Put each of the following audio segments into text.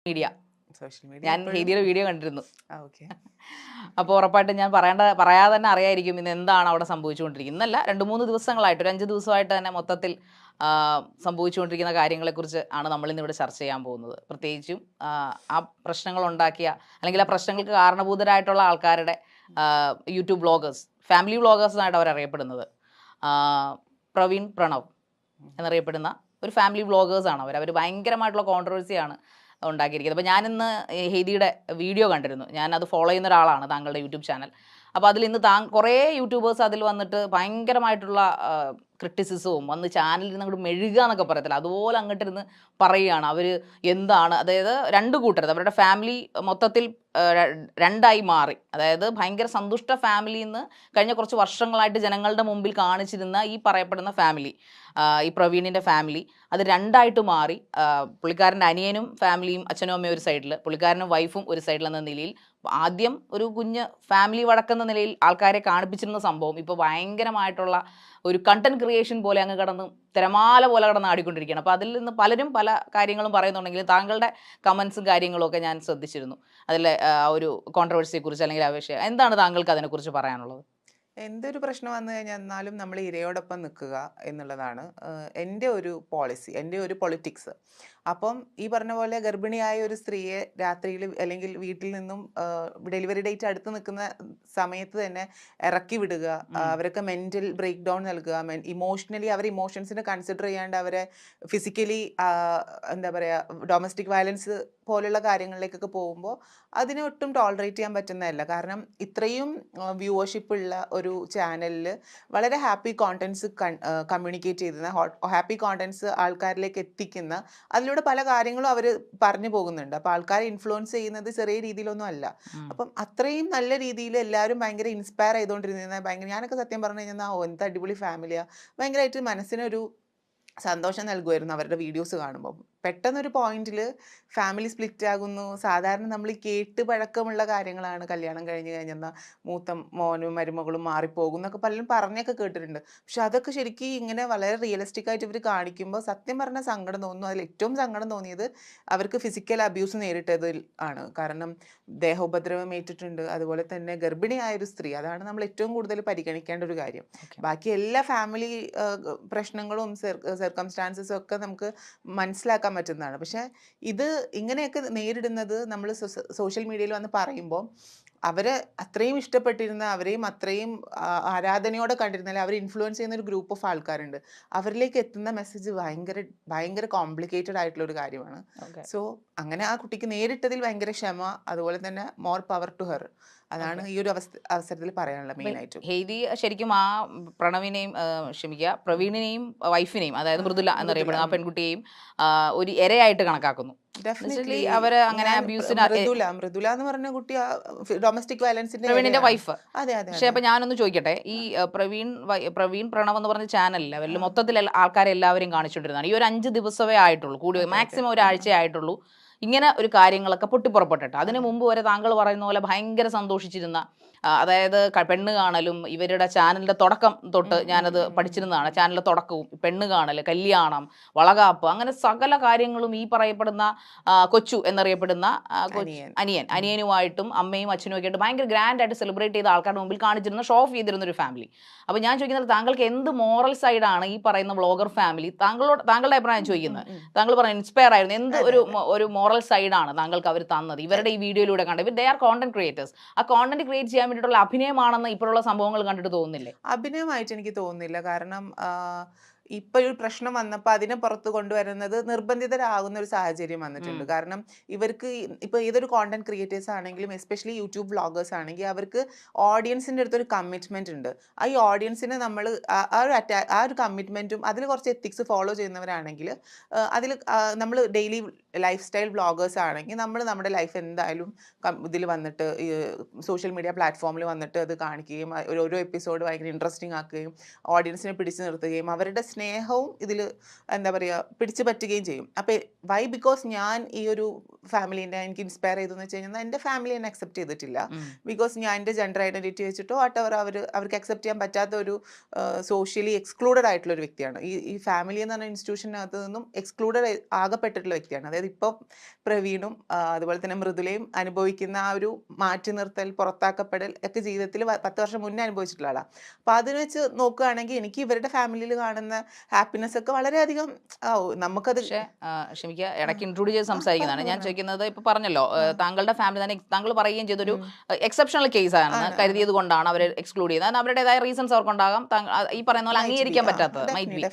Media. Social media ഞാൻ എപ്പോഴും ഹെയ്ദിയുടെ video കണ്ടിരുന്നു. ഓക്കെ. അപ്പോൾ ഉറപ്പായിട്ടും ഞാൻ പറയാതെ തന്നെ അറിയായിരിക്കും ഇന്ന് എന്താണ് അവിടെ സംഭവിച്ചുകൊണ്ടിരിക്കുന്നത്. ഇന്നല്ല 2-3 ദിവസങ്ങളായിട്ട്, ഒരു 5 ദിവസമായിട്ട് തന്നെ മൊത്തത്തിൽ സംഭവിച്ചുകൊണ്ടിരിക്കുന്ന കാര്യങ്ങളെക്കുറിച്ച് ആണ് നമ്മളിന്നിവിടെ ചർച്ച ചെയ്യാൻ പോകുന്നത്. പ്രത്യേകിച്ചും ആ പ്രശ്നങ്ങളുണ്ടാക്കിയ അല്ലെങ്കിൽ ആ പ്രശ്നങ്ങൾക്ക് കാരണഭൂതരായിട്ടുള്ള ആൾക്കാരുടെ യൂട്യൂബ് വ്ളോഗേഴ്സ്, ഫാമിലി വ്ളോഗേഴ്സായിട്ട് അവരറിയപ്പെടുന്നത്. പ്രവീൺ പ്രണവ് എന്നറിയപ്പെടുന്ന ഒരു ഫാമിലി വ്ളോഗേഴ്സാണ് അവർ ഭയങ്കരമായിട്ടുള്ള കോൺട്രവേഴ്സിയാണ് ഉണ്ടാക്കിയിരിക്കുന്നത്. അപ്പോൾ ഞാനിന്ന് ഹെയ്ദിയുടെ വീഡിയോ കണ്ടിരുന്നു. ഞാനത് ഫോളോ ചെയ്യുന്ന ഒരാളാണ്, താങ്കളുടെ യൂട്യൂബ് ചാനൽ. അപ്പോൾ അതിൽ ഇന്ന് കുറേ യൂട്യൂബേഴ്സ് അതിൽ വന്നിട്ട് ഭയങ്കരമായിട്ടുള്ള ക്രിറ്റിസിസവും വന്ന് ചാനലിൽ നിന്ന് അങ്ങോട്ട് മെഴുകുക എന്നൊക്കെ പറയത്തില്ല, അതുപോലെ അങ്ങോട്ടിരുന്ന് പറയുകയാണ്. അവർ എന്താണ്, അതായത് രണ്ട് കൂട്ടരുത്, അവരുടെ ഫാമിലി മൊത്തത്തിൽ രണ്ടായി മാറി. അതായത് ഭയങ്കര സന്തുഷ്ട ഫാമിലിയിൽ നിന്ന് കഴിഞ്ഞ കുറച്ച് വർഷങ്ങളായിട്ട് ജനങ്ങളുടെ മുമ്പിൽ കാണിച്ചിരുന്ന ഈ പറയപ്പെടുന്ന ഫാമിലി, ഈ പ്രവീണിൻ്റെ ഫാമിലി, അത് രണ്ടായിട്ട് മാറി. പുള്ളിക്കാരൻ്റെ അനിയനും ഫാമിലിയും, അച്ഛനും അമ്മയും ഒരു സൈഡിൽ, പുള്ളിക്കാരനും വൈഫും ഒരു സൈഡിൽ എന്ന നിലയിൽ ആദ്യം ഒരു കുഞ്ഞ് ഫാമിലി വഴക്കെന്ന നിലയിൽ ആൾക്കാരെ കാണിപ്പിച്ചിരുന്ന സംഭവം ഇപ്പോൾ ഭയങ്കരമായിട്ടുള്ള ഒരു കണ്ടന്റ് ക്രിയേഷൻ പോലെ അങ്ങ് കിടന്ന് തിരമാല പോലെ കിടന്ന് ആടിക്കൊണ്ടിരിക്കുകയാണ്. അപ്പോൾ അതിൽ നിന്ന് പലരും പല കാര്യങ്ങളും പറയുന്നുണ്ടെങ്കിലും താങ്കളുടെ കമൻസും കാര്യങ്ങളും ഒക്കെ ഞാൻ ശ്രദ്ധിച്ചിരുന്നു. അതിലെ ഒരു കോൺട്രവേഴ്സിയെക്കുറിച്ച് അല്ലെങ്കിൽ ആ വിഷയം എന്താണ് താങ്കൾക്ക് അതിനെക്കുറിച്ച് പറയാനുള്ളത്? എന്തൊരു പ്രശ്നം വന്നു കഴിഞ്ഞാൽ എന്നാലും നമ്മൾ ഇരയോടൊപ്പം നിൽക്കുക എന്നുള്ളതാണ് എൻ്റെ ഒരു പോളിസി, എൻ്റെ ഒരു പൊളിറ്റിക്സ്. അപ്പം ഈ പറഞ്ഞ പോലെ ഗർഭിണിയായ ഒരു സ്ത്രീയെ രാത്രിയിൽ അല്ലെങ്കിൽ വീട്ടിൽ നിന്നും ഡെലിവറി ഡേറ്റ് അടുത്ത് നിൽക്കുന്ന സമയത്ത് തന്നെ ഇറക്കി വിടുക, അവർക്ക് മെൻ്റൽ ബ്രേക്ക് ഡൗൺ നൽകുക, ഇമോഷണലി അവരെ ഇമോഷൻസിനെ കൺസിഡർ ചെയ്യാണ്ട് അവരെ ഫിസിക്കലി എന്താ പറയുക ഡൊമസ്റ്റിക് വയലൻസ് പോലുള്ള കാര്യങ്ങളിലേക്കൊക്കെ പോകുമ്പോൾ അതിനെ ഒട്ടും ടോളറേറ്റ് ചെയ്യാൻ പറ്റുന്നതല്ല. കാരണം ഇത്രയും വ്യൂവർഷിപ്പ് ഉള്ള ഒരു ചാനലിൽ വളരെ ഹാപ്പി കോണ്ടൻസ് കമ്മ്യൂണിക്കേറ്റ് ചെയ്യുന്ന, ഹാപ്പി കോണ്ടൻസ് ആൾക്കാരിലേക്ക് എത്തിക്കുന്ന, അതിലൂടെ പല കാര്യങ്ങളും അവർ പറഞ്ഞു പോകുന്നുണ്ട്. അപ്പോൾ ആൾക്കാരെ ഇൻഫ്ലുവൻസ് ചെയ്യുന്നത് ചെറിയ രീതിയിലൊന്നും അല്ല. അപ്പം അത്രയും നല്ല രീതിയിൽ എല്ലാവരും ഭയങ്കര ഇൻസ്പയർ ചെയ്തുകൊണ്ടിരുന്ന, ഭയങ്കര, ഞാനൊക്കെ സത്യം പറഞ്ഞു കഴിഞ്ഞാൽ എന്ത് അടിപൊളി ഫാമിലിയാണ്, ഭയങ്കരമായിട്ട് മനസ്സിനൊരു സന്തോഷം നൽകുമായിരുന്നു അവരുടെ വീഡിയോസ് കാണുമ്പോൾ. പെട്ടെന്നൊരു പോയിന്റിൽ ഫാമിലി സ്പ്ലിറ്റ് ആകുന്നു. സാധാരണ നമ്മൾ ഈ കേട്ട് പഴക്കമുള്ള കാര്യങ്ങളാണ്, കല്യാണം കഴിഞ്ഞ് കഴിഞ്ഞെന്നാൽ മൂത്ത മോനും മരുമകളും മാറിപ്പോകും എന്നൊക്കെ പലരും പറഞ്ഞൊക്കെ കേട്ടിട്ടുണ്ട്. പക്ഷെ അതൊക്കെ ശരിക്കും ഇങ്ങനെ വളരെ റിയലിസ്റ്റിക് ആയിട്ട് ഇവർ കാണിക്കുമ്പോൾ സത്യം പറഞ്ഞാൽ സങ്കടം തോന്നുന്നു. അതിൽ ഏറ്റവും സങ്കടം തോന്നിയത് അവർക്ക് ഫിസിക്കൽ അബ്യൂസ് നേരിട്ടതിൽ ആണ്. കാരണം ദേഹോപദ്രവം ഏറ്റിട്ടുണ്ട്, അതുപോലെ തന്നെ ഗർഭിണിയായ ഒരു സ്ത്രീ, അതാണ് നമ്മൾ ഏറ്റവും കൂടുതൽ പരിഗണിക്കേണ്ട ഒരു കാര്യം. ബാക്കി എല്ലാ ഫാമിലി പ്രശ്നങ്ങളും സർക്കംസ്റ്റാൻസസും ഒക്കെ നമുക്ക് മനസ്സിലാക്കാൻ പറ്റുന്നതാണ്. പക്ഷെ ഇത് ഇങ്ങനെയൊക്കെ നേരിടുന്നത് നമ്മൾ സോഷ്യൽ മീഡിയയിൽ വന്ന് പറയുമ്പോൾ അവരെ അത്രയും ഇഷ്ടപ്പെട്ടിരുന്ന, അവരെയും അത്രയും ആരാധനയോടെ കണ്ടിരുന്നാൽ അവർ ഇൻഫ്ലുവൻസ് ചെയ്യുന്ന ഒരു ഗ്രൂപ്പ് ഓഫ് ആൾക്കാരുണ്ട്. അവരിലേക്ക് എത്തുന്ന മെസ്സേജ് ഭയങ്കര കോംപ്ലിക്കേറ്റഡ് ആയിട്ടുള്ള ഒരു കാര്യമാണ്. സോ അങ്ങനെ ആ കുട്ടിക്ക് നേരിട്ടതിൽ ഭയങ്കര ക്ഷമ, അതുപോലെ തന്നെ മോർ പവർ ടു ഹെർ. അതാണ് ഈ ഒരു അവസരത്തിൽ പറയാനുള്ള മെയിൻ ആയിട്ടും. ഹെയ്ദി ശരിക്കും ആ പ്രണവിനെയും പ്രവീണിനെയും വൈഫിനെയും, അതായത് മൃദുല എന്നറിയപ്പെടുന്ന ആ പെൺകുട്ടിയെയും ഒരു ഇരയായിട്ട് കണക്കാക്കുന്നു. അവര് അങ്ങനെ മൃദുല എന്ന് പറഞ്ഞ കുട്ടി ഡൊമസ്റ്റിക് വയലൻസിന്റെ പ്രവീണിന്റെ വൈഫ്. അതെ അതെ. പക്ഷെ അപ്പൊ ഞാനൊന്ന് ചോദിക്കട്ടെ, ഈ പ്രവീൺ പ്രണവ് എന്ന് പറഞ്ഞ ചാനലിൽ അവരിൽ മൊത്തത്തിൽ ആൾക്കാരെ എല്ലാവരും കാണിച്ചുകൊണ്ടിരുന്നതാണ്. ഈ ഒരു 5 ദിവസമേ ആയിട്ടുള്ളൂ, കൂടി മാക്സിമം ഒരാഴ്ച ആയിട്ടുള്ളൂ ഇങ്ങനെ ഒരു കാര്യങ്ങളൊക്കെ പൊട്ടിപ്പുറപ്പെട്ടിട്ട്. അതിനു മുമ്പ് വരെ താങ്കൾ പറയുന്ന പോലെ ഭയങ്കര സന്തോഷിച്ചിരുന്ന, അതായത് പെണ്ണ് കാണലും, ഇവരുടെ ചാനലിന്റെ തുടക്കം തൊട്ട് ഞാനത് പഠിച്ചിരുന്നതാണ്. ചാനലിന്റെ തുടക്കവും പെണ്ണ് കാണൽ, കല്യാണം, വളകാപ്പ്, അങ്ങനെ സകല കാര്യങ്ങളും ഈ പറയപ്പെടുന്ന കൊച്ചു എന്നറിയപ്പെടുന്ന അനിയനുമായിട്ടും അമ്മയും അച്ഛനും ഒക്കെ ആയിട്ട് ഭയങ്കര ഗ്രാൻഡ് ആയിട്ട് സെലിബ്രേറ്റ് ചെയ്ത ആൾക്കാരുടെ മുമ്പിൽ കാണിച്ചിരുന്ന, ഷോ ഓഫ് ചെയ്തിരുന്ന ഒരു ഫാമിലി. അപ്പോൾ ഞാൻ ചോദിക്കുന്നത്, താങ്കൾക്ക് എന്ത് മോറൽ സൈഡാണ് ഈ പറയുന്ന വ്ളോഗർ ഫാമിലി, താങ്കളുടെ അഭിപ്രായം ചോദിക്കുന്നത്? താങ്കൾ പറഞ്ഞ ഇൻസ്പയർ ആയിരുന്നു, എന്ത് ഒരു മോറൽ സൈഡാണ് താങ്കൾക്ക് അവർ തന്നത് ഇവരുടെ ഈ വീഡിയോയിലൂടെ കണ്ടത്? They are content creators. ആ കോണ്ടന്റ് ക്രിയേറ്റ് ചെയ്യാൻ വേണ്ടിയിട്ടുള്ള അഭിനയമാണെന്ന് ഇപ്പോഴുള്ള സംഭവങ്ങൾ കണ്ടിട്ട് തോന്നുന്നില്ലേ? അഭിനയമായിട്ട് എനിക്ക് തോന്നുന്നില്ല. കാരണം ഇപ്പൊ ഒരു പ്രശ്നം വന്നപ്പോൾ അതിനെ പുറത്ത് കൊണ്ടുവരുന്നത് നിർബന്ധിതരാകുന്ന ഒരു സാഹചര്യം വന്നിട്ടുണ്ട്. കാരണം ഇവർക്ക് ഇപ്പൊ ഏതൊരു കോണ്ടന്റ് ക്രിയേറ്റേഴ്സ് ആണെങ്കിലും, എസ്പെഷ്യലി യൂട്യൂബ് വ്ളോഗേഴ്സ് ആണെങ്കിൽ, അവർക്ക് ഓഡിയൻസിന്റെ അടുത്തൊരു കമ്മിറ്റ്മെന്റ് ഉണ്ട്. ആ ഈ ഓഡിയൻസിനെ നമ്മൾ ആ ഒരു കമ്മിറ്റ്മെന്റും അതിൽ കുറച്ച് എത്തിക്സ് ഫോളോ ചെയ്യുന്നവരാണെങ്കിൽ, അതിൽ നമ്മൾ ഡെയിലി ലൈഫ് സ്റ്റൈൽ വ്ളോഗേഴ്സ് ആണെങ്കിൽ നമ്മൾ നമ്മുടെ ലൈഫ് എന്തായാലും ഇതിൽ വന്നിട്ട് സോഷ്യൽ മീഡിയ പ്ലാറ്റ്ഫോമിൽ വന്നിട്ട് അത് കാണിക്കുകയും ഓരോ എപ്പിസോഡ് ഭയങ്കര ഇൻട്രസ്റ്റിംഗ് ആക്കുകയും ഓഡിയൻസിനെ പിടിച്ചു നിർത്തുകയും അവരുടെ സ്നേഹവും ഇതിൽ എന്താ പറയുക പിടിച്ചു പറ്റുകയും ചെയ്യും. അപ്പോൾ വൈ ബിക്കോസ് ഞാൻ ഈ ഒരു ഫാമിലീനെ എനിക്ക് ഇൻസ്പയർ ചെയ്തെന്ന് വെച്ച് കഴിഞ്ഞാൽ എൻ്റെ ഫാമിലി എന്നെ അക്സെപ്റ്റ് ചെയ്തിട്ടില്ല. ബിക്കോസ് ഞാൻ എൻ്റെ ജെൻഡർ ഐഡൻറ്റിറ്റി വെച്ചിട്ടോ അവർക്ക് അക്സെപ്റ്റ് ചെയ്യാൻ പറ്റാത്ത ഒരു സോഷ്യലി എക്സ്ക്ലൂഡഡ് ആയിട്ടുള്ള ഒരു വ്യക്തിയാണ്. ഈ ഫാമിലി എന്ന് പറഞ്ഞ ഇൻസ്റ്റിറ്റ്യൂഷനകത്ത് നിന്നും എക്സ്ക്ലൂഡഡ് ആകപ്പെട്ടിട്ടുള്ള വ്യക്തിയാണ്. അതായത് ഇപ്പം പ്രവീണും അതുപോലെ തന്നെ മൃദുലയും അനുഭവിക്കുന്ന ആ ഒരു മാറ്റി നിർത്തൽ, പുറത്താക്കപ്പെടൽ ഒക്കെ ജീവിതത്തിൽ 10 വർഷം മുന്നേ അനുഭവിച്ചിട്ടുള്ള ആളാണ്. അപ്പോൾ അതിന് വെച്ച് നോക്കുകയാണെങ്കിൽ എനിക്ക് ഇവരുടെ ഫാമിലിയിൽ കാണുന്ന ഹാപ്പിനെസ് ഒക്കെ വളരെയധികം നമുക്കത് ക്ഷമിക്കുക, ഇടയ്ക്ക് ഇൻട്രൊഡ്യൂസ് ചെയ്ത് സംസാരിക്കുന്നതാണ്. ഞാൻ ചോദിക്കുന്നത് ഇപ്പൊ പറഞ്ഞല്ലോ താങ്കളുടെ ഫാമിലി തന്നെ താങ്കൾ പറയുകയും ചെയ്തൊരു എക്സെപ്ഷണൽ കേസ് ആണെന്ന് കരുതിയത് കൊണ്ടാണ് അവർ എക്സ്ക്ലൂഡ് ചെയ്യുന്നത്. അവരുടേതായ റീസൺസ് അവർക്കുണ്ടാകാം, ഈ പറയുന്ന പോലെ അംഗീകരിക്കാൻ പറ്റാത്തത് മൈറ്റ് ബി.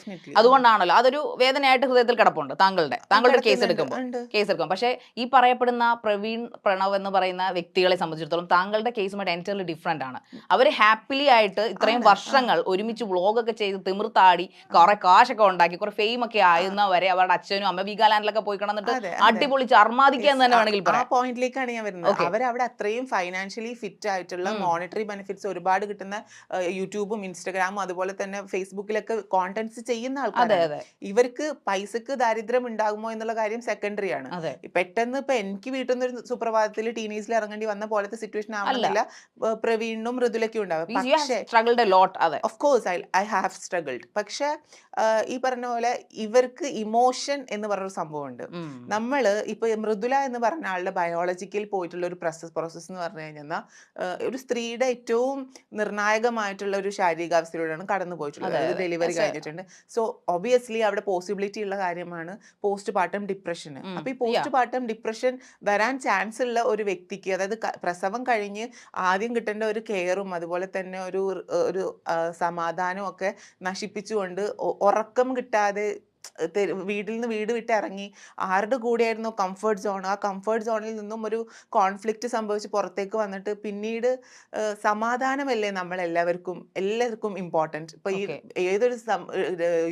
അതുകൊണ്ടാണല്ലോ അതൊരു വേദനയായിട്ട് ഹൃദയത്തിൽ കിടപ്പുണ്ട് താങ്കളുടെ കേസ് എടുക്കുമ്പോൾ. പക്ഷേ ഈ പറയപ്പെടുന്ന പ്രവീൺ പ്രണവ് എന്ന് പറയുന്ന വ്യക്തികളെ സംബന്ധിച്ചിടത്തോളം താങ്കളുടെ കേസുമായിട്ട് എൻറ്റയർലി ഡിഫറെന്റ് ആണ്. അവർ ഹാപ്പിലി ആയിട്ട് ഇത്രയും വർഷങ്ങൾ ഒരുമിച്ച് വ്ളോഗൊക്കെ ചെയ്ത് തിമിർത്താടി കുറെ കാശൊക്കെ ഉണ്ടാക്കി കുറെ ഫെയിം ഒക്കെ ആയിരുന്നവരെ അവരുടെ അച്ഛനും അമ്മ വീഗാലാൻഡിലൊക്കെ പോയി കിടന്നിട്ട് അടിപൊളിച്ച് അർമാദിക്കുക എന്ന് തന്നെ വേണമെങ്കിൽ പറയാം. ആ പോയിന്റിലേക്കാണ് ഞാൻ വരുന്നത്. അവരവിടെ അത്രയും ഫൈനാൻഷ്യലി ഫിറ്റ് ആയിട്ടുള്ള മോണിറ്ററി ബെനിഫിറ്റ്സ് ഒരുപാട് കിട്ടുന്ന യൂട്യൂബും ഇൻസ്റ്റഗ്രാമും അതുപോലെ തന്നെ ഫേസ്ബുക്കിലൊക്കെ കോണ്ടന്റ്സ് ചെയ്യുന്ന ആൾക്കാരാണ്. ഇവർക്ക് പൈസക്ക് ദാരിദ്ര്യം ഉണ്ടാകുമോ എന്നുള്ള കാര്യം സെക്കൻഡറി ആണ്. പെട്ടെന്ന് ഇപ്പൊ എനിക്ക് വീട്ടിൽ നിന്ന് ഒരു സുപ്രഭാതത്തിൽ ടീനേജിൽ ഇറങ്ങേണ്ടി വന്ന പോലത്തെ സിറ്റുവേഷൻ ആവുന്നില്ല പ്രവീണിനും മൃദുലയ്ക്കും ഉണ്ടാവും. Of course I have struggled. പക്ഷെ ഈ പറഞ്ഞ പോലെ ഇവർക്ക് ഇമോഷൻ എന്ന് പറഞ്ഞൊരു സംഭവമുണ്ട്. നമ്മള് ഇപ്പൊ മൃദുല എന്ന് പറഞ്ഞ ആളുടെ ബയോളജിക്കൽ പോയിട്ടുള്ള ഒരു പ്രോസസ് എന്ന് പറഞ്ഞു കഴിഞ്ഞാൽ ഒരു സ്ത്രീയുടെ ഏറ്റവും നിർണായകമായിട്ടുള്ള ഒരു ശാരീരികാവസ്ഥയിലൂടെയാണ് കടന്നു പോയിട്ടുള്ളത്. ഡെലിവറി കഴിഞ്ഞിട്ടുണ്ട്. സോ ഒബിയസ്ലി അവിടെ പോസിബിലിറ്റി ഉള്ള കാര്യമാണ് പോസ്റ്റ് പാർട്ടം ഡിപ്രഷൻ. അപ്പൊ ഈ പോസ്റ്റ് പാർട്ടം ഡിപ്രഷൻ വരാൻ ചാൻസ് ഉള്ള ഒരു വ്യക്തിക്ക്, അതായത് പ്രസവം കഴിഞ്ഞ് ആദ്യം കിട്ടേണ്ട ഒരു കെയറും അതുപോലെ തന്നെ ഒരു സമാധാനവും ഒക്കെ നശിപ്പിച്ചുകൊണ്ട് ഉറക്കം കിട്ടാതെ വീട്ടിൽ നിന്ന് വീട് വിട്ട് ഇറങ്ങി ആരുടെ കൂടെയായിരുന്നു കംഫർട്ട് സോൺ, ആ കംഫർട്ട് സോണിൽ നിന്നും ഒരു കോൺഫ്ലിക്റ്റ് സംഭവിച്ച് പുറത്തേക്ക് വന്നിട്ട് പിന്നീട് സമാധാനമല്ലേ എല്ലാവർക്കും ഇമ്പോർട്ടൻറ്റ്. ഇപ്പൊ ഈ ഏതൊരു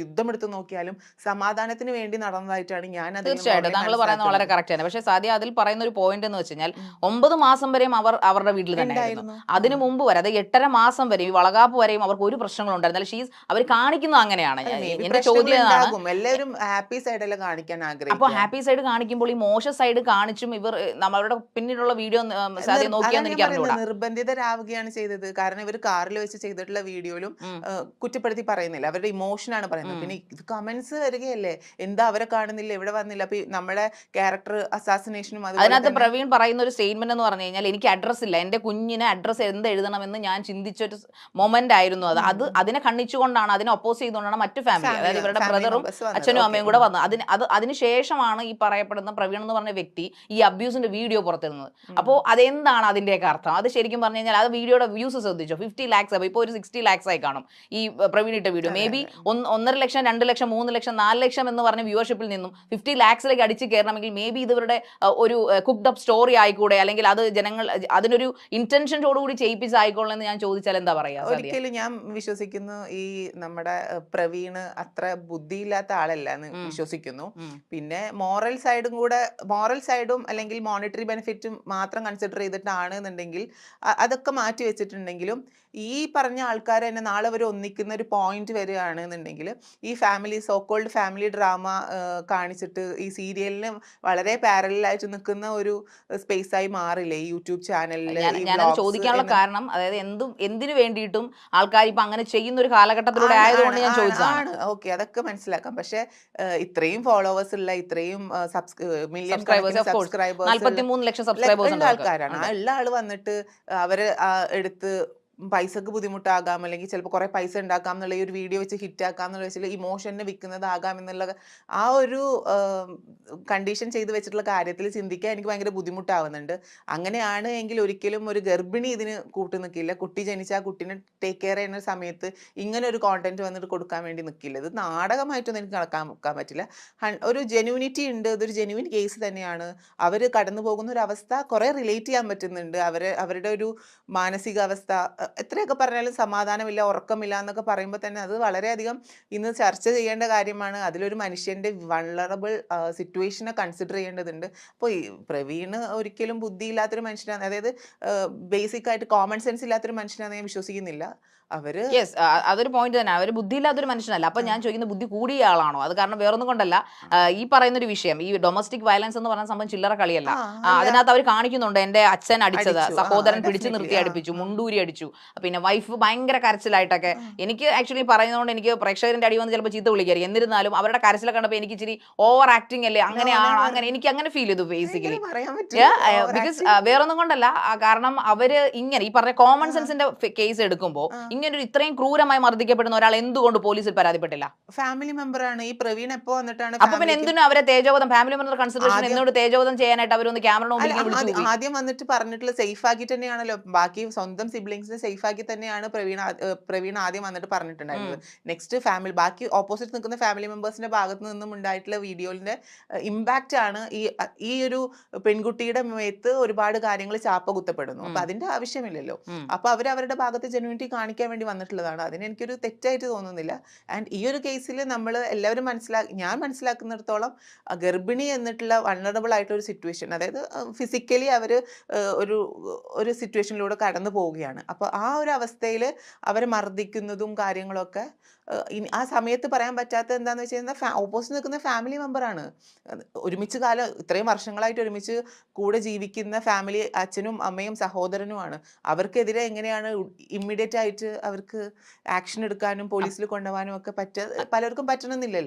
യുദ്ധം എടുത്ത് നോക്കിയാലും സമാധാനത്തിന് വേണ്ടി നടന്നതായിട്ടാണ് ഞാൻ. തീർച്ചയായിട്ടും താങ്കൾ പറയുന്നത് വളരെ കറക്റ്റ് ആണ്. പക്ഷേ സാധ്യ അതിൽ പറയുന്ന ഒരു പോയിന്റ് എന്ന് വെച്ച് കഴിഞ്ഞാൽ 9 മാസം വരെയും അവരുടെ വീട്ടിൽ തന്നെ ആയിരുന്നു. അതിനു മുമ്പ് വരെ, അതായത് 8.5 മാസം വരെയും വളകാപ്പ് വരെയും അവർക്ക് ഒരു പ്രശ്നങ്ങളും ഉണ്ടായിരുന്നില്ല. അവർ കാണിക്കുന്നത് അങ്ങനെയാണ്. എന്റെ ചോദ്യം എല്ലാവരും ഹാപ്പി സൈഡ് അല്ല കാണിക്കാൻ ആഗ്രഹിക്കും. അപ്പോൾ ഹാപ്പി സൈഡ് കാണിക്കുമ്പോൾ ഈ മോശം സൈഡ് കാണിച്ചും ഇവർ നമ്മളുടെ പിന്നിലുള്ള വീഡിയോ നോക്കിയാന്ന് എനിക്ക് അറിഞ്ഞൂടാ. നിർബന്ധിതരാവുകയാണ് ചെയ്തത്. കാരണം ഇവർ കാറിൽ വെച്ച് ചെയ്തിട്ടുള്ള വീഡിയോയിലും കുറ്റപ്പെടുത്തി പറയുന്നില്ല, അവരുടെ ഇമോഷനാണ് പറയുന്നത്. പിന്നെ കമന്റ്സ് വരികയല്ലേ, എന്താ അവരെ കാണുന്നില്ല, എവിടെ വന്നില്ല. അപ്പൊ നമ്മുടെ ക്യാരക്ടർ അസാസിനേഷനും അതിനകത്ത് പ്രവീൺ പറയുന്ന ഒരു സ്റ്റേറ്റ്മെന്റ് എന്ന് പറഞ്ഞു കഴിഞ്ഞാൽ എനിക്ക് അഡ്രസ് ഇല്ല, എന്റെ കുഞ്ഞിന് അഡ്രസ് എന്ത് എഴുതണമെന്ന് ഞാൻ ചിന്തിച്ചൊരു മൊമെന്റ് ആയിരുന്നു അത്. അതിനെ ഖണ്ഡിച്ചുകൊണ്ടാണ്, അതിനെ ഒപ്പോസ് ചെയ്തുകൊണ്ടാണ് മറ്റു ഫാമിലി, അതായത് ഇവരുടെ ബ്രദറും അച്ഛനും അമ്മയും കൂടെ വന്നു. അതിനുശേഷമാണ് ഈ പറയപ്പെടുന്ന പ്രവീൺ എന്ന് പറഞ്ഞ വ്യക്തി ഈ അബ്യൂസിന്റെ വീഡിയോ പുറത്തിരുന്നത്. അപ്പോൾ അതെന്താണ് അതിന്റെയൊക്കെ അർത്ഥം? അത് ശരിക്കും പറഞ്ഞു കഴിഞ്ഞാൽ അത് വീഡിയോയുടെ വ്യൂസ് ശ്രദ്ധിച്ചോ, 50 lakhs. ഇപ്പോൾ ഒരു 60 lakhs ആയി കാണും ഈ പ്രവീൺ ഇട്ട വീഡിയോ. മേ ബി 1.5 ലക്ഷം 2 ലക്ഷം 3 ലക്ഷം 4 ലക്ഷം എന്ന് പറഞ്ഞ വ്യൂവർഷിപ്പിൽ നിന്നും 50 lakhsലേക്ക് അടിച്ചു കയറണമെങ്കിൽ മേ ബി ഇവരുടെ ഒരു കുക്ക്ഡ് അപ്പ് സ്റ്റോറി ആയിക്കൂടെ, അല്ലെങ്കിൽ അത് ജനങ്ങൾ അതിനൊരു ഇന്റൻഷനോടുകൂടി ചെയ്യിപ്പിച്ചായിക്കോളൂ എന്ന് ഞാൻ ചോദിച്ചാൽ എന്താ പറയാ? ഒരിക്കലും ഞാൻ വിശ്വസിക്കുന്നു ഈ നമ്മുടെ പ്രവീണ് അത്ര ബുദ്ധിയില്ലാത്ത ആളല്ല എന്ന് വിശ്വസിക്കുന്നു. പിന്നെ മോറൽ സൈഡും അല്ലെങ്കിൽ മോണിറ്ററി ബെനിഫിറ്റും മാത്രം കൺസിഡർ ചെയ്തിട്ടാണ് എന്നുണ്ടെങ്കിൽ അതൊക്കെ മാറ്റി വെച്ചിട്ടുണ്ടെങ്കിലും ഈ പറഞ്ഞ ആൾക്കാർ തന്നെ നാളെ അവർ ഒന്നിക്കുന്ന ഒരു പോയിന്റ് വരികയാണ് എന്നുണ്ടെങ്കിൽ ഈ സോക്കോൾഡ് ഫാമിലി ഡ്രാമ കാണിച്ചിട്ട് ഈ സീരിയലിന് വളരെ പാരലായിട്ട് നിൽക്കുന്ന ഒരു സ്പേസ് ആയി മാറില്ലേ ഈ യൂട്യൂബ് ചാനലിൽ? ഞാൻ ചോദിക്കാനുള്ള കാരണം, അതായത് എന്തിനു വേണ്ടിയിട്ടും ആൾക്കാർ ഇപ്പൊ അങ്ങനെ ചെയ്യുന്ന ഒരു കാലഘട്ടത്തിലൂടെ ആയതുകൊണ്ട് ഞാൻ ചോദിച്ചതാണ്. ഓക്കെ, അതൊക്കെ മനസ്സിലാക്കാം. പക്ഷെ ഇത്രയും ഫോളോവേഴ്സ് ഉള്ള, ഇത്രയും മില്യൺ സബ്സ്ക്രൈബേഴ്സ് 43 ലക്ഷം സബ്സ്ക്രൈബേഴ്സ് ആൾക്കാരാണ്. ആ ഉള്ള ആള് വന്നിട്ട് അവര് എടുത്ത് പൈസക്ക് ബുദ്ധിമുട്ടാകാം, അല്ലെങ്കിൽ ചിലപ്പോൾ കുറെ പൈസ ഉണ്ടാക്കാം എന്നുള്ള ഈ ഒരു വീഡിയോ വെച്ച് ഹിറ്റ് ആക്കാം എന്നുള്ള വെച്ചാൽ ഇമോഷനെ വിൽക്കുന്നതാകാം എന്നുള്ള ആ ഒരു കണ്ടീഷൻ ചെയ്ത് വെച്ചിട്ടുള്ള കാര്യത്തിൽ ചിന്തിക്കാൻ എനിക്ക് ഭയങ്കര ബുദ്ധിമുട്ടാവുന്നുണ്ട്. അങ്ങനെയാണ് എങ്കിൽ ഒരിക്കലും ഒരു ഗർഭിണി ഇതിന് കൂട്ടു നിൽക്കില്ല. കുട്ടി ജനിച്ച ആ കുട്ടീനെ ടേക്ക് കെയർ ചെയ്യുന്ന സമയത്ത് ഇങ്ങനെ ഒരു കോണ്ടന്റ് വന്നിട്ട് കൊടുക്കാൻ വേണ്ടി നിൽക്കില്ല. ഇത് നാടകമായിട്ടൊന്നും എനിക്ക് വെക്കാൻ പറ്റില്ല. ഒരു ജെന്യൂനിറ്റി ഉണ്ട്, ഇതൊരു ജെന്യൂൻ കേസ് തന്നെയാണ്. അവർ കടന്നു പോകുന്ന ഒരു അവസ്ഥ കുറെ റിലേറ്റ് ചെയ്യാൻ പറ്റുന്നുണ്ട്. അവരുടെ ഒരു മാനസികാവസ്ഥ എത്രയൊക്കെ പറഞ്ഞാലും സമാധാനമില്ല, ഉറക്കമില്ല എന്നൊക്കെ പറയുമ്പോൾ തന്നെ അത് വളരെയധികം ഇന്ന് ചർച്ച ചെയ്യേണ്ട കാര്യമാണ്. അതിലൊരു മനുഷ്യന്റെ വൾണറബിൾ സിറ്റുവേഷനെ കൺസിഡർ ചെയ്യേണ്ടതുണ്ട്. അപ്പോൾ ഈ പ്രവീണ് ഒരിക്കലും ബുദ്ധിയില്ലാത്തൊരു മനുഷ്യനാണ്, അതായത് ബേസിക് ആയിട്ട് കോമൺ സെൻസ് ഇല്ലാത്തൊരു മനുഷ്യനാണെന്ന് ഞാൻ വിശ്വസിക്കുന്നില്ല. അവര് യെസ്, അതൊരു പോയിന്റ് തന്നെ. അവർ ബുദ്ധിയില്ലാത്തൊരു മനുഷ്യനല്ല. അപ്പൊ ഞാൻ ചോദിക്കുന്നത് ബുദ്ധി കൂടിയ ആളാണോ? അത് കാരണം വേറൊന്നും കൊണ്ടല്ല. ഈ പറയുന്ന ഒരു വിഷയം, ഈ ഡൊമസ്റ്റിക് വയലൻസ് എന്ന് പറയുന്ന സംഭവം ചില്ലറ കളിയല്ല. അല്ല അതിനകത്ത് അവർ കാണിക്കുന്നുണ്ട് എന്റെ അച്ഛൻ അടിച്ചത്, അടിച്ചു സഹോദരൻ പിടിച്ചു ഡെഫിനറ്റ്ലി നിർത്തി അടിപ്പിച്ചു, മുണ്ടൂരി അടിച്ചു, പിന്നെ വൈഫ് ഭയങ്കര കരച്ചിലായിട്ടൊക്കെ. എനിക്ക് ആക്ച്വലി പറയുന്നതുകൊണ്ട് എനിക്ക് പ്രേക്ഷകരുടെ അടി വന്ന് ചിലപ്പോൾ ചീത്ത വിളിക്കായിരിക്കും. എന്നിരുന്നാലും അവരുടെ കരച്ചിലൊക്കെ കണ്ടപ്പോൾ എനിക്ക് ഇച്ചിരി ഓവർ ആക്ടിങ് അല്ലേ, അങ്ങനെയാണ്, അങ്ങനെ എനിക്ക് അങ്ങനെ ഫീൽ ചെയ്തു ബേസിക്കലി. എങ്ങനെ പറയാൻ പറ്റും ബിക്കോസ് വേറൊന്നും കൊണ്ടല്ല, കാരണം അവര് ഇങ്ങനെ ഈ പറഞ്ഞ കോമൺ സെൻസിന്റെ കേസ് എടുക്കുമ്പോൾ ഇങ്ങനെ ഒരു ഇത്രയും ക്രൂരമായി മർദ്ദിക്കപ്പെടുന്ന ഒരാൾ എന്തുകൊണ്ട് പോലീസിൽ പരാതിപ്പെട്ടില്ല? ഫാമിലി മെമ്പർ ആണ് ഈ പ്രവീൺ. എപ്പോ വന്നിട്ടാണ് അപ്പൊ പിന്നെ എന്തിനും അവരെ തേജോവധം, ഫാമിലി മെമ്പർ കൺസിഡറേഷൻ എന്തുകൊണ്ട് തേജോവധം ചെയ്യാനായിട്ട് അവരൊന്ന് ക്യാമറ മുമ്പിൽ ഇങ്ങനെ വിളിച്ചു പോയി? ആദ്യം വന്നിട്ട് പറഞ്ഞിട്ടുള്ള സേഫ് ആക്കി തന്നെയാണല്ലോ, ബാക്കി സ്വന്തം സിബ്ലിങ്സിനെ സേഫ് ആക്കി തന്നെയാണ് പ്രവീൺ ആദ്യം വന്നിട്ട് പറഞ്ഞിട്ടുണ്ടായിരുന്നത്. നെക്സ്റ്റ് ഫാമിലി, ബാക്കി ഓപ്പോസിറ്റ് നിൽക്കുന്ന ഫാമിലി മെമ്പേഴ്സിന്റെ ഭാഗത്ത് നിന്നും ഉണ്ടായിട്ടുള്ള വീഡിയോയിലെ ഇമ്പാക്റ്റ് ആണ് ഈ ഒരു പെൺകുട്ടിയുടെ മേത്ത് ഒരുപാട് കാര്യങ്ങൾ ചാപ്പ കുത്തപ്പെടുന്നു. അപ്പൊ അതിന്റെ ആവശ്യമില്ലല്ലോ. അപ്പൊ അവരുടെ ഭാഗത്ത് ജെന്യൂനിറ്റി കാണിക്കാൻ വേണ്ടി വന്നിട്ടുള്ളതാണ്. അതിന് എനിക്കൊരു തെറ്റായിട്ട് തോന്നുന്നില്ല. ആൻഡ് ഈ ഒരു കേസിൽ നമ്മൾ എല്ലാവരും ഞാൻ മനസ്സിലാക്കുന്നിടത്തോളം ഗർഭിണി എന്നിട്ടുള്ള വൾണറബിൾ ആയിട്ടുള്ള ഒരു സിറ്റുവേഷൻ, അതായത് ഫിസിക്കലി അവർ ഒരു സിറ്റുവേഷനിലൂടെ കടന്നു പോവുകയാണ്. അപ്പോൾ ആ ഒരു അവസ്ഥയിൽ അവരെ മർദ്ദിക്കുന്നതും കാര്യങ്ങളൊക്കെ ആ സമയത്ത് പറയാൻ പറ്റാത്ത എന്താണെന്ന് വെച്ച് കഴിഞ്ഞാൽ ഓപ്പോസിറ്റ് നിൽക്കുന്ന ഫാമിലി മെമ്പറാണ്. ഒരുമിച്ച് ഇത്രയും വർഷങ്ങളായിട്ട് ഒരുമിച്ച് കൂടെ ജീവിക്കുന്ന ഫാമിലി, അച്ഛനും അമ്മയും സഹോദരനുമാണ്. അവർക്കെതിരെ എങ്ങനെയാണ് ഇമ്മീഡിയറ്റ് ആയിട്ട് അവർക്ക് ആക്ഷൻ എടുക്കാനും പോലീസിൽ കൊണ്ടുപോകാനും ഒക്കെ പലർക്കും പറ്റണമെന്നില്ലല്ലോ.